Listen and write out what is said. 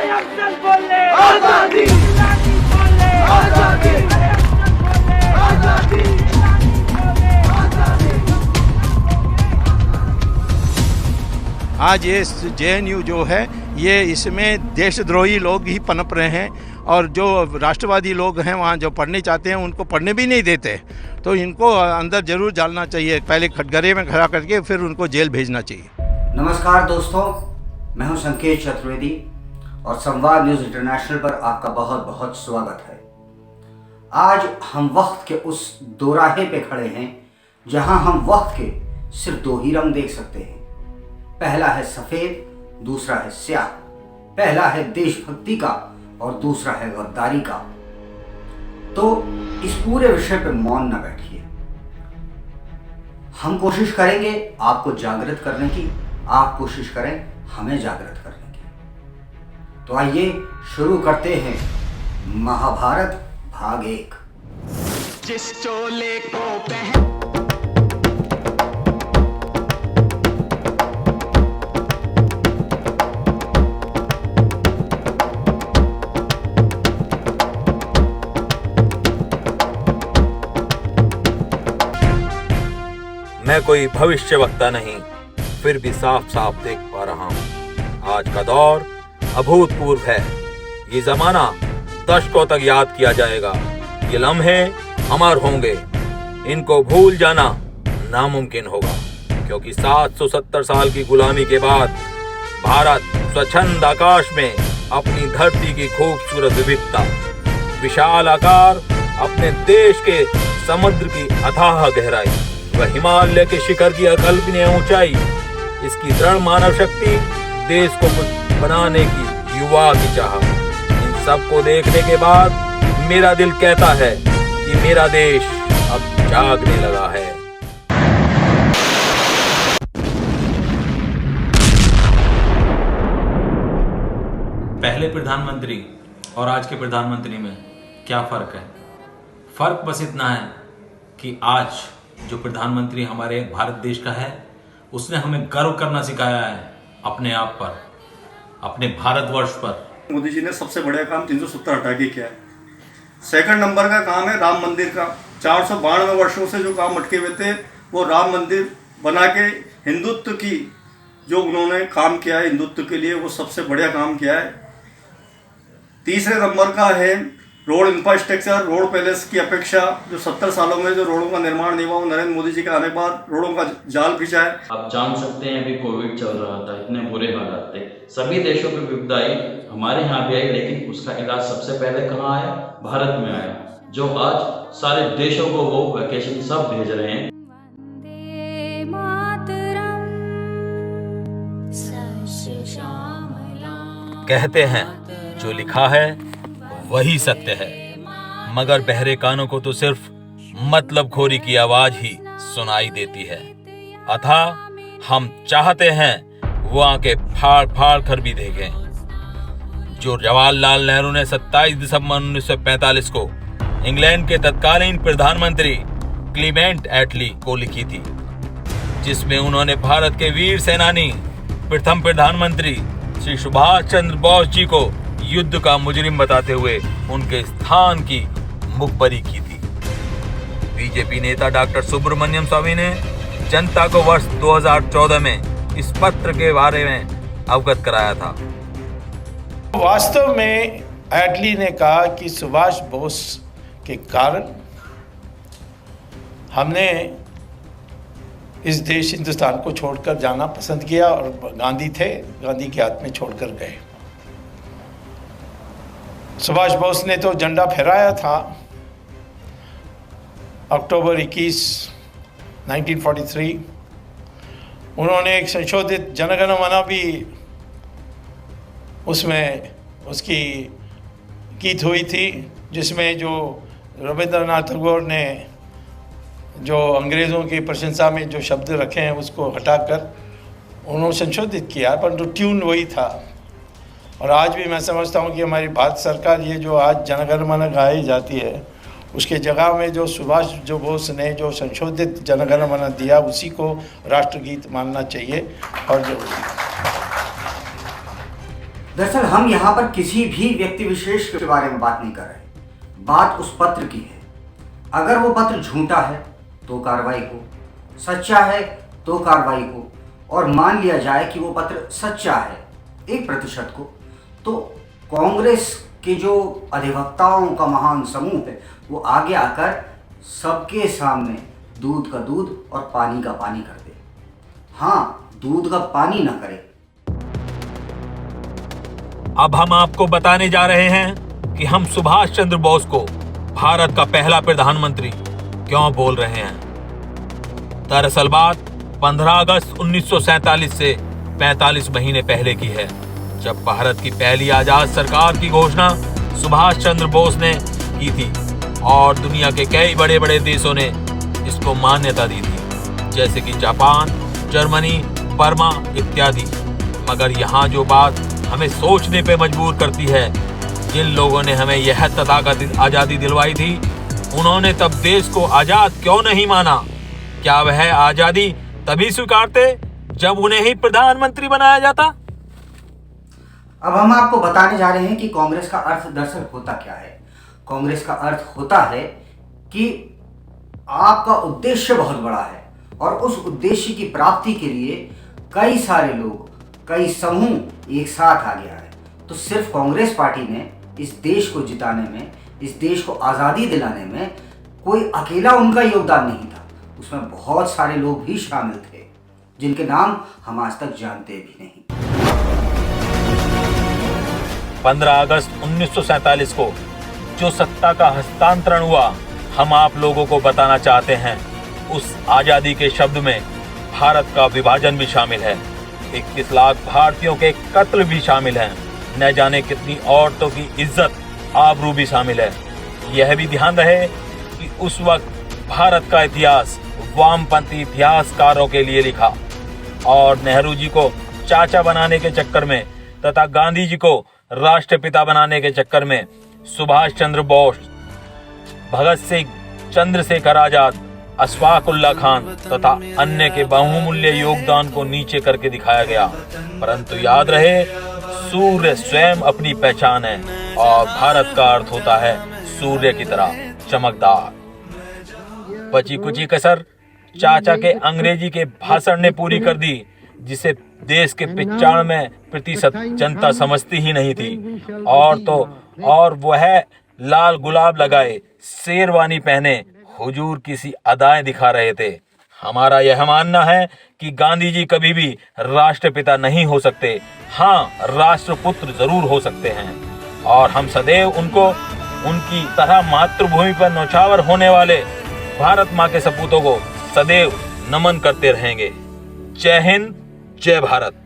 अफजल बोले आजादी, गिलानी बोले आजादी, अफजल बोले आजादी, गिलानी बोले आजादी। आज ये जेएनयू जो है ये इसमें देशद्रोही लोग ही पनप रहे हैं और जो राष्ट्रवादी लोग हैं वहाँ जो पढ़ने चाहते हैं उनको पढ़ने भी नहीं देते। तो इनको अंदर जरूर डालना चाहिए, पहले कटघरे में खड़ा करके फिर उनको जेल भेजना चाहिए। नमस्कार दोस्तों, मैं हूं संकेत चतुर्वेदी और संवाद न्यूज़ इंटरनेशनल पर आपका बहुत बहुत स्वागत है। आज हम वक्त के उस दोराहे पे खड़े हैं जहां हम वक्त के सिर्फ दो ही रंग देख सकते हैं। पहला है सफ़ेद, दूसरा है स्याह। पहला है देशभक्ति का और दूसरा है गद्दारी का। तो इस पूरे विषय पर मौन न बैठिए, हम कोशिश करेंगे आपको जागृत करने की, आप कोशिश करें हमें जागृत करने की। तो आइए शुरू करते हैं महाभारत भाग 1। जिस चोले को पहन मैं कोई भविष्यवक्ता नहीं, फिर भी साफ साफ देख पा रहा हूँ आज का दौर अभूतपूर्व है। ये जमाना दशकों तक याद किया जाएगा। ये लम्हे अमर होंगे, इनको भूल जाना नामुमकिन होगा, क्योंकि 770 साल की गुलामी के बाद भारत स्वच्छंद आकाश में अपनी धरती की खूबसूरत विविधता, विशाल आकार, अपने देश के समुद्र की अथाह गहराई, वह हिमालय के शिखर की अकल्पनीय ऊंचाई, इसकी दृढ़ मानव शक्ति, देश को कुछ बनाने की युवा की चाह, इन सब को देखने के बाद मेरा दिल कहता है कि मेरा देश अब जागने लगा है। पहले प्रधानमंत्री और आज के प्रधानमंत्री में क्या फर्क है? फर्क बस इतना है कि आज जो प्रधानमंत्री हमारे भारत देश का है उसने हमें गर्व करना सिखाया है अपने आप पर, अपने भारतवर्ष पर। मोदी जी ने सबसे बड़ा काम 370 हटा के किया है। सेकंड नंबर का काम है राम मंदिर का। 492 वर्षों से जो काम अटके हुए थे वो राम मंदिर बना के हिंदुत्व की जो उन्होंने काम किया है, हिंदुत्व के लिए वो सबसे बढ़िया काम किया है। तीसरे नंबर का है रोड इंफ्रास्ट्रक्चर। रोड पैलेस की अपेक्षा जो 70 सालों में जो रोडों का निर्माण नहीं हुआ वो नरेंद्र मोदी जी के आने के बाद रोडों का जाल बिछा है। आप जान सकते हैं अभी कोविड चल रहा था, इतने बुरे हालात थे, सभी देशों पे विपदा आई, हमारे यहाँ भी आई, लेकिन उसका इलाज सबसे पहले कहाँ आया? भारत में आया, जो आज सारे देशों को वो वैकेशन सब भेज रहे हैं। कहते हैं जो लिखा है वही सत्य है, मगर बहरे कानों को तो सिर्फ मतलब खोरी की आवाज ही सुनाई देती है। अतः हम चाहते हैं वो आंखें फाड़ फाड़ कर भी देखें जो जवाहरलाल नेहरू ने 27 दिसंबर 1945 को इंग्लैंड के तत्कालीन प्रधानमंत्री क्लीमेंट एटली को लिखी थी, जिसमें उन्होंने भारत के वीर सेनानी प्रथम प्रधानमंत्री श्री सुभाष चंद्र बोस जी को युद्ध का मुजरिम बताते हुए उनके स्थान की मुखबरी की थी। बीजेपी नेता डॉक्टर सुब्रमण्यम स्वामी ने जनता को वर्ष 2014 में इस पत्र के बारे में अवगत कराया था। वास्तव में एटली ने कहा कि सुभाष बोस के कारण हमने इस देश हिंदुस्तान को छोड़कर जाना पसंद किया और गांधी थे, गांधी के हाथ में छोड़कर गए। सुभाष बोस ने तो झंडा फहराया था अक्टूबर 21, 1943। उन्होंने एक संशोधित जनगण मन भी उसमें उसकी गीत हुई थी, जिसमें जो रविंद्रनाथ टैगोर ने जो अंग्रेज़ों की प्रशंसा में जो शब्द रखे हैं उसको हटाकर उन्होंने संशोधित किया, परंतु ट्यून वही था। और आज भी मैं समझता हूँ कि हमारी भारत सरकार ये जो आज जनगण मन गाई जाती है उसके जगह में जो सुभाष जो बोस ने जो संशोधित जनगण मन दिया उसी को राष्ट्रगीत मानना चाहिए और जरूरी। दरअसल हम यहाँ पर किसी भी व्यक्ति विशेष के बारे में बात नहीं कर रहे, बात उस पत्र की है। अगर वो पत्र झूठा है तो कार्रवाई हो, सच्चा है तो कार्रवाई हो, और मान लिया जाए कि वो पत्र सच्चा है 1% को, तो कांग्रेस के जो अधिवक्ताओं का महान समूह है वो आगे आकर सबके सामने दूध का दूध और पानी का पानी कर दे। हाँ, दूध का पानी ना करे। अब हम आपको बताने जा रहे हैं कि हम सुभाष चंद्र बोस को भारत का पहला प्रधानमंत्री क्यों बोल रहे हैं। दरअसल बात 15 अगस्त 1947 से 45 महीने पहले की है, जब भारत की पहली आजाद सरकार की घोषणा सुभाष चंद्र बोस ने की थी और दुनिया के कई बड़े बड़े देशों ने इसको मान्यता दी थी, जैसे कि जापान, जर्मनी, बर्मा इत्यादि। मगर यहाँ जो बात हमें सोचने पे मजबूर करती है, जिन लोगों ने हमें यह तथाकथित आजादी दिलवाई थी, उन्होंने तब देश को आजाद क्यों नहीं माना? क्या वह आजादी तभी स्वीकारते जब उन्हें ही प्रधानमंत्री बनाया जाता? अब हम आपको बताने जा रहे हैं कि कांग्रेस का अर्थ दरअसल होता क्या है। कांग्रेस का अर्थ होता है कि आपका उद्देश्य बहुत बड़ा है और उस उद्देश्य की प्राप्ति के लिए कई सारे लोग, कई समूह एक साथ आ गया है। तो सिर्फ कांग्रेस पार्टी ने इस देश को जिताने में, इस देश को आज़ादी दिलाने में कोई अकेला उनका योगदान नहीं था, उसमें बहुत सारे लोग भी शामिल थे जिनके नाम हम आज तक जानते भी नहीं। 15 अगस्त 1947 को जो सत्ता का हस्तांतरण हुआ, हम आप लोगों को बताना चाहते हैं, उस आजादी के शब्द में भारत का विभाजन भी शामिल है, 21 लाख भारतीयों के कत्ल भी शामिल हैं, न जाने कितनी औरतों की इज्जत आबरू भी शामिल है। यह भी ध्यान रहे कि उस वक्त भारत का इतिहास वामपंथी इतिहासकारों के लिए लिखा और नेहरू जी को चाचा बनाने के चक्कर में तथा गांधी जी को राष्ट्रपिता बनाने के चक्कर में सुभाष चंद्र बोस, भगत सिंह, चंद्रशेखर आजाद, अशफाक उल्लाह खान तथा अन्य के बहुमूल्य योगदान को नीचे करके दिखाया गया। परंतु याद रहे, सूर्य स्वयं अपनी पहचान है और भारत का अर्थ होता है सूर्य की तरह चमकदार। बची कुची कसर चाचा के अंग्रेजी के भाषण ने पूरी कर दी, जिसे देश के 95% जनता समझती ही नहीं थी। और वह लाल गुलाब लगाए, शेरवानी पहने हुजूर किसी अदाएं दिखा रहे थे। हमारा यह मानना है कि गांधी जी कभी भी राष्ट्रपिता नहीं हो सकते, हाँ राष्ट्रपुत्र जरूर हो सकते हैं, और हम सदैव उनको उनकी तरह मातृभूमि पर नौछावर होने वाले भारत माँ के सपूतों को सदैव नमन करते रहेंगे। जय हिंद, जय भारत।